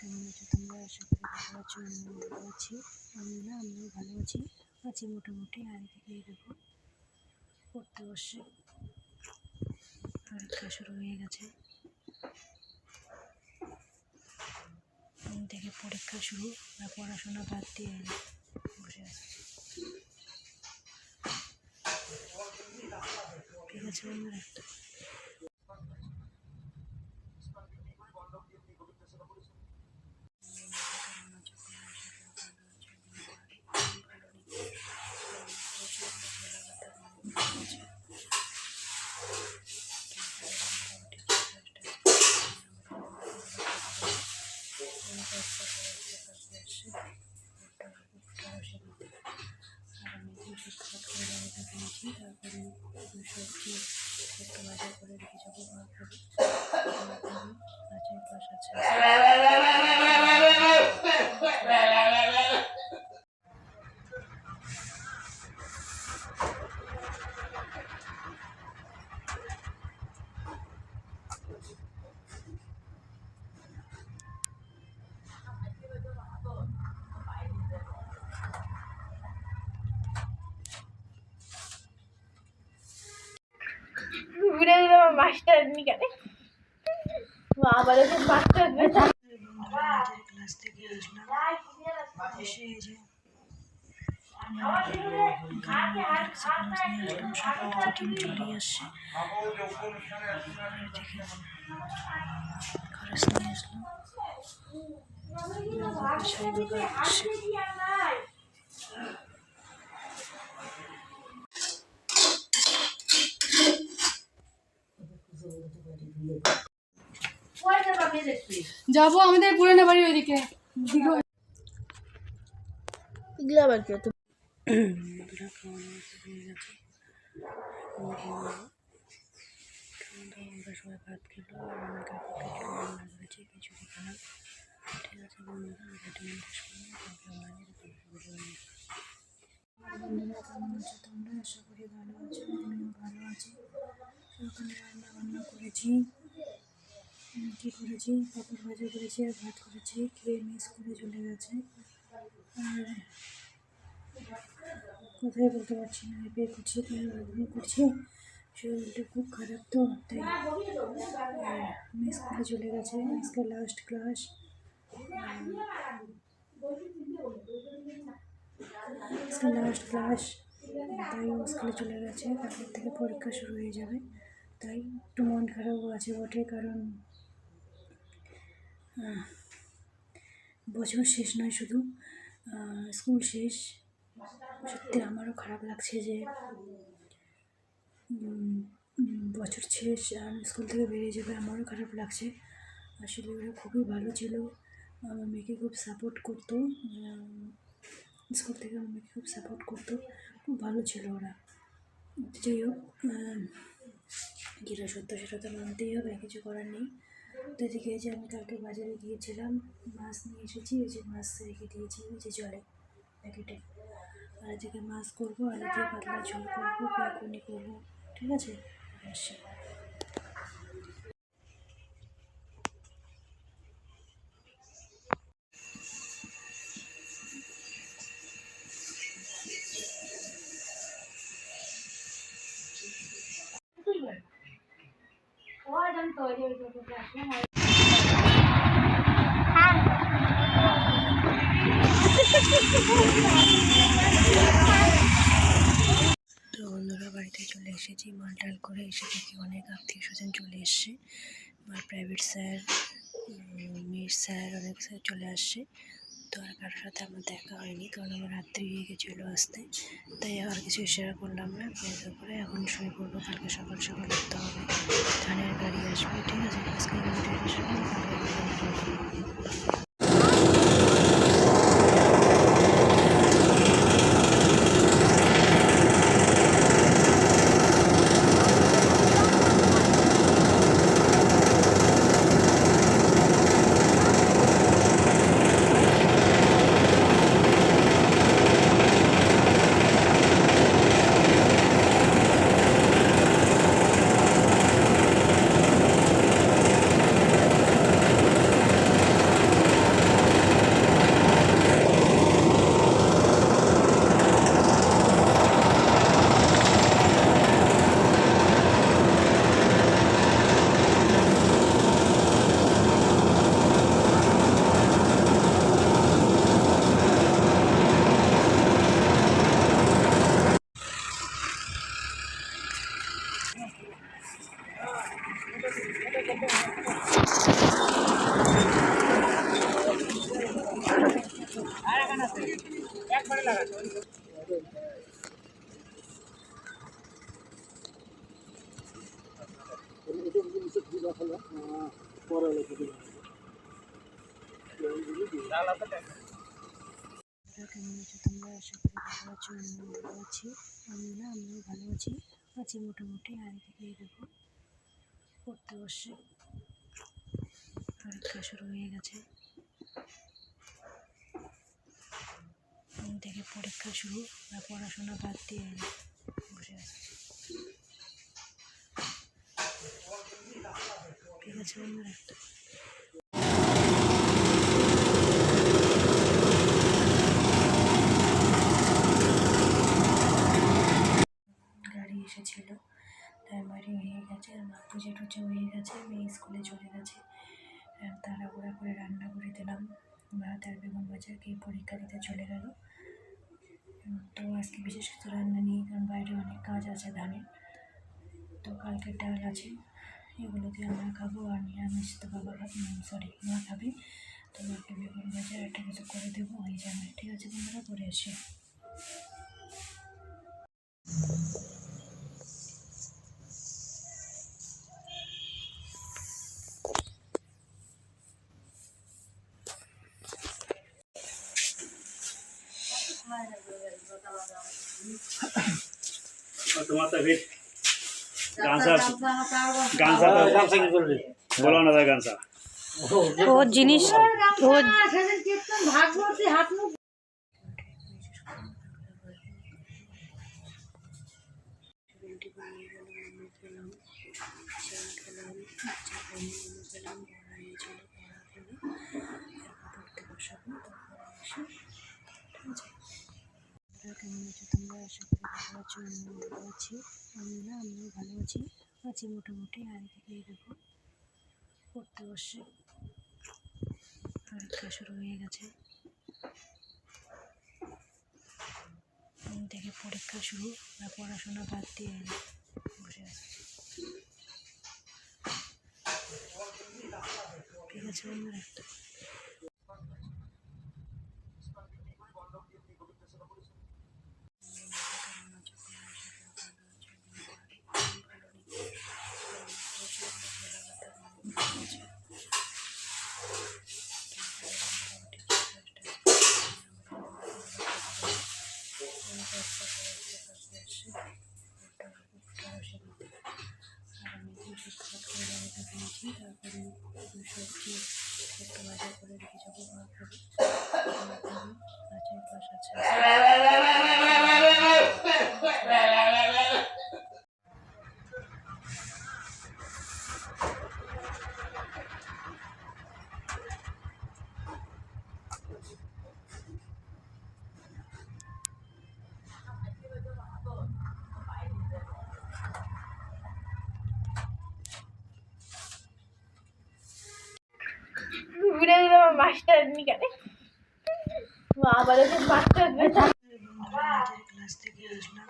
কেমন আছো তোমরা? আশা করি ভালো আছো। আমিও ভালো আছি। আমিও ভালো আছি মোটামুটি। আর এদিকে দেখো পড়তে বসে পরীক্ষা শুরু হয়ে গেছে। থেকে পরীক্ষা শুরু আর পড়াশোনা বাদ দিয়ে বসে আছে। ঠিক আছে বন্ধুরা, তারপরে সবজি একটু বাজার করে রেখে যাবো। মাছের পাশ আছে। মাস্টার নিকালে ক্লাস থেকে আসলাম, এসে এই যে সকাল টিম চলে আসছে। খরচ নিয়ে আসলাম। যাবো আমাদের পুরানো বাড়ি ওইদিকে। এগুলো আবার কি হতো? বন্ধুরা খাওয়া হয়ে গেছে। আমরা সবাই ভাত খেলো আর আমার কাকু খেলো, রান্না করেছি খিচুড়ি খেলাম। ঠিক আছে বন্ধুরা, ভিডিও শেষ করলাম। বন্ধুরা কেমন আছো তোমরা? আশা করি ভালো আছো। আমিও ভালো আছি। সকালে রান্না করেছি। কী করেছি? পাপড় ভাজা করেছি আর ভাত করেছি। খেয়ে মিস করে চলে গেছে। আর কোথায় বলতে পারছি না, এপে করছি করছি। শরীরটা খুব খারাপ তো, তাই মিস করে চলে গেছে। আজকে লাস্ট ক্লাস, তাই স্কুলে চলে গেছে। তারপর থেকে পরীক্ষা শুরু হয়ে যাবে, তাই একটু মন খারাপও আছে বটে। কারণ বছর শেষ নয়, শুধু স্কুল শেষ। সত্যি আমারও খারাপ লাগছে যে বছর শেষ আর স্কুল থেকে বেরিয়ে যাবে। আমারও খারাপ লাগছে। আসলে ওরা খুবই ভালো ছিল, আমার মেয়েকে খুব সাপোর্ট করতো। স্কুল থেকে আমার মেয়েকে খুব সাপোর্ট করতো, খুব ভালো ছিল ওরা। যাই হোক, যেটা সত্য সেটা তো মানতেই হবে, কিছু করার নেই। তো এদিকে যে আমি কালকে বাজারে গিয়েছিলাম, মাছ নিয়ে এসেছি। এই যে মাছ রেখে দিয়েছি ওই যে জলে প্যাকেটে। আর এদিকে মাছ করবো, আর এদিকে পাতলা ঝোল করবো, বেগুনি করবো। ঠিক আছে, আসি। তো বন্ধুরা, বাড়িতে চলে এসেছি। মালটাল করে এসে দেখি অনেক আত্মীয় স্বজন চলে এসছে। আমার প্রাইভেট স্যার, মেয়ের স্যার, অনেক স্যার চলে আসছে। তো আর কারোর সাথে আমার দেখা হয়নি, কারণ আমার রাত্রি হয়ে গেছিলো আসতে, তাই আর কিছু শেয়ার করলাম না। করে এখন শুয়ে পড়বো। কালকে সকাল উঠতে হবে, ধানের গাড়ি আসবে। ঠিক আছে, আজকে কেমন আছো তোমরা? আশা করি ভালো আছো। আমিও ভালো আছি। আমিও ভালো আছি মোটামুটি। আর এদিকে দেখো পড়তে বসে, পরীক্ষা শুরু হয়ে গেছে। থেকে পরীক্ষা শুরু, পড়াশোনা বাদ দিয়ে বসে আছে। ঠিক আছে বন্ধুরা, গাড়ি এসেছিলো, তার বাড়ি হয়ে গেছে, আমার পুজো টুজো হয়ে গেছে, মেয়ে স্কুলে চলে গেছে। তাড়াহুড়া করে রান্না করে দিলাম ভাত আর বেগুন ভাজা, খেয়ে পরীক্ষা দিতে চলে গেল। তো আজকে বিশেষ কিছু রান্না নেই, কারণ বাইরে অনেক কাজ আছে ধানের। তো কালকে ডাল আছে, এগুলো দিয়ে আমরা খাবো। আর নিরামিষ তো বাবা মা খাবে। তো মাকে বেগুন ভাজা একটা কিছু করে দেবো, হয়ে যাবে। ঠিক আছে বন্ধুরা, করে আসি। তোমার গানসা কি করলি বলো না, গানসা ও জিনিস ও কেমন আছো তোমরা? আশা করি ভালো আছো। আমিও ভালো আছি মোটামুটি। আর এদিকে দেখো পড়তে বসে, পরীক্ষা শুরু হয়ে গেছে। থেকে পরীক্ষা শুরু, পড়াশোনা বাদ দিয়ে বসে আছে। ঠিক আছে বন্ধুরা, তারপরে সবজি একটু ভাজা করে রেখে যাবো, মা খাবে। মাছের পাশ আছে। মাস্টার নিকালে মা বলে মাস্টার ক্লাস থেকে আসলাম,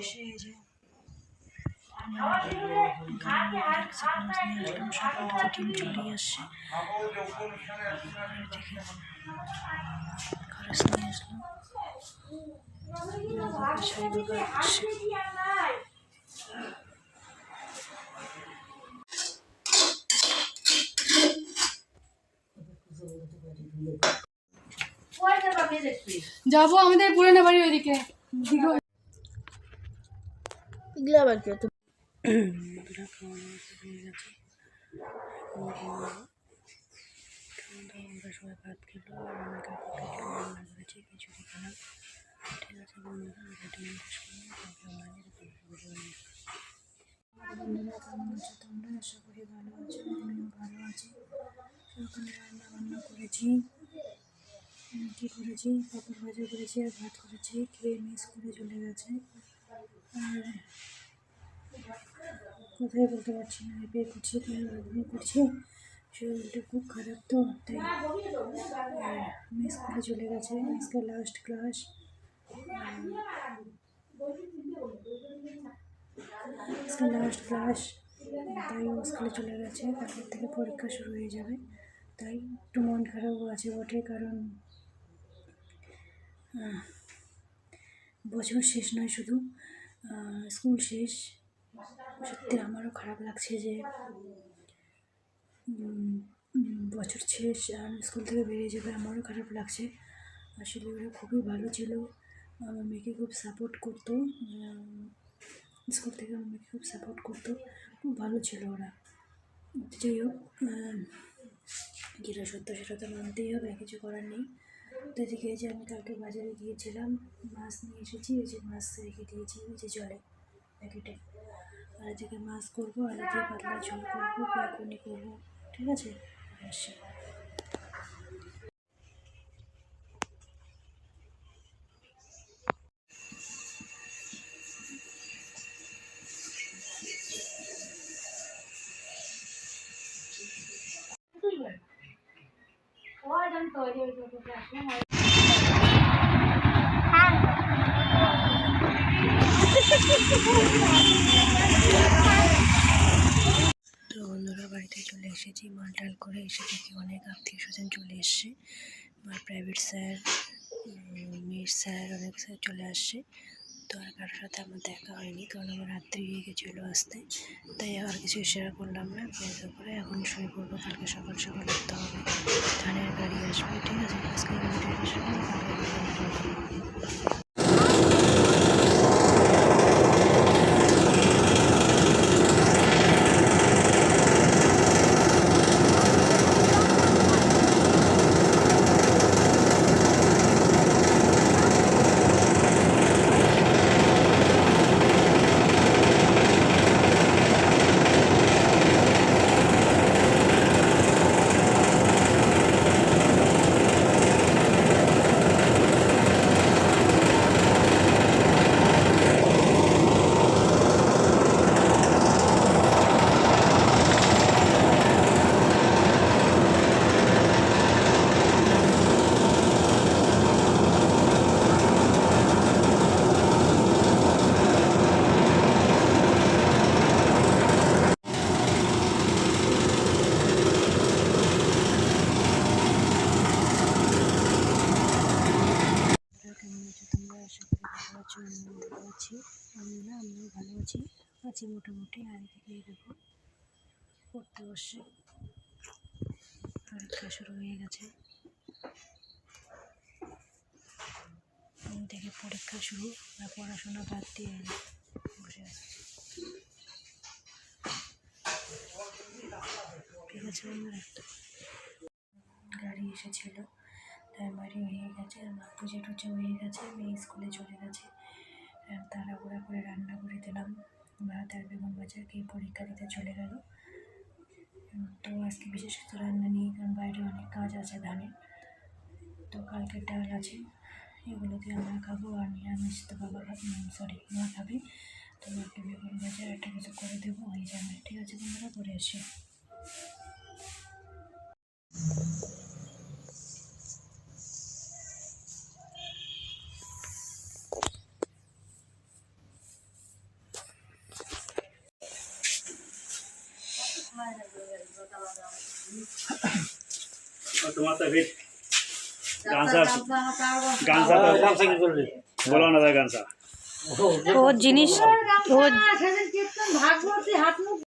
এসে এই যে সকাল টিম চলে আসছে। খরচ নিয়ে আসলাম, যাবো আমাদের পুরানো বাড়ি ওইদিকে। এগুলো আবার কি হতো? বন্ধুরা খাওয়া দাওয়া হয়ে গেছে। আমরা সবাই ভাত খেলো, আর আমার কাকু খেলো, রান্না করেছি খিচুড়ি খেলাম। ঠিক আছে বন্ধুরা, ভিডিও শেষ করলাম। বন্ধুরা কেমন আছো তোমরা? আশা করি ভালো আছো। আমিও ভালো আছি। সকালে রান্না করেছি, কী করেছি, পাপড় ভাজা করেছি আর ভাত করেছি। খেয়ে মেয়ে স্কুলে চলে গেছে। আর কোথায় বলতে পারছি না, এবার করছি করছি, শরীরটা খুব খারাপ, তো তাই। মেয়ে স্কুলে চলে গেছে, আজকে লাস্ট ক্লাস। তাই ও স্কুলে চলে গেছে। তারপর থেকে পরীক্ষা শুরু হয়ে যাবে, তাই একটু মন খারাপও আছে বটে। কারণ বছর শেষ নয় শুধু স্কুল শেষ। সত্যি আমারও খারাপ লাগছে যে বছর শেষ আর স্কুল থেকে বেরিয়ে যাবে, আমারও খারাপ লাগছে। আসলে ওরা খুবই ভালো ছিল, আমার মেয়েকে খুব সাপোর্ট করতো। স্কুল থেকে আমার মেয়েকে খুব সাপোর্ট করতো, খুব ভালো ছিল ওরা। যাই হোক, যেটা সত্য সেটা তো মানতেই হবে, কিছু করার নেই। তো এদিকে যে আমি কালকে বাজারে গিয়েছিলাম, মাছ নিয়ে এসেছি, এই যে মাছ রেখে দিয়েছি ওই যে জলে প্যাকেটে। আর এদিকে মাছ করবো, আর এদিকে পাতলা ঝোল করবো, বেগুনি করবো, ঠিক আছে। আসছি। তো বন্ধুরা, বাড়িতে চলে এসেছি, মালটাল করে এসে দেখি অনেক আত্মীয় স্বজন চলে এসছে। আমার প্রাইভেট স্যার, মেয়ের স্যার, অনেক স্যার চলে আসছে। তো আর কারোর সাথে আমার দেখা হয়নি, কারণ আমার রাত্রি হয়ে গেছিলো আসতে, তাই আর কিছু শেয়ার করলাম না। বের করে এখন শুয়ে পড়বো, কালকে সকাল সকাল উঠতে হবে, ধানের গাড়ি আসবে, ঠিক আছে। আজকে গাড়িটা আসবে, ভালো আছি। আমিও ভালো আছি মোটামুটি। আর এদিকে দেখো পড়তে বসে, পরীক্ষা শুরু হয়ে গেছে, থেকে পরীক্ষা শুরু আর পড়াশোনা বাদ দিয়ে বসে আছে, ঠিক আছে বন্ধুরা। গাড়ি এসেছিলো, তার বাড়ি হয়ে গেছে, আর মা পুজো টুজো হয়ে গেছে, মেয়ে স্কুলে চলে গেছে। তাড়াহুড়া করে রান্না করে দিলাম ভাত আর বেগুন ভাজা, খেয়ে পরীক্ষা দিতে চলে গেল। তো আজকে বিশেষ কিছু রান্না নেই, কারণ বাইরে অনেক কাজ আছে ধানের। তো কালকে ডাল আছে, এগুলো দিয়ে আমরা খাবো। আর নিরামিষ তো বাবা মা খাবে। তো মাকে বেগুন ভাজা একটা কিছু করে দেবো, হয়ে যাবে, ঠিক আছে বন্ধুরা। করে আসি। তোমার তো ফির গামছা গামছা কি করবি বলো না, গামছা ও জিনিস ও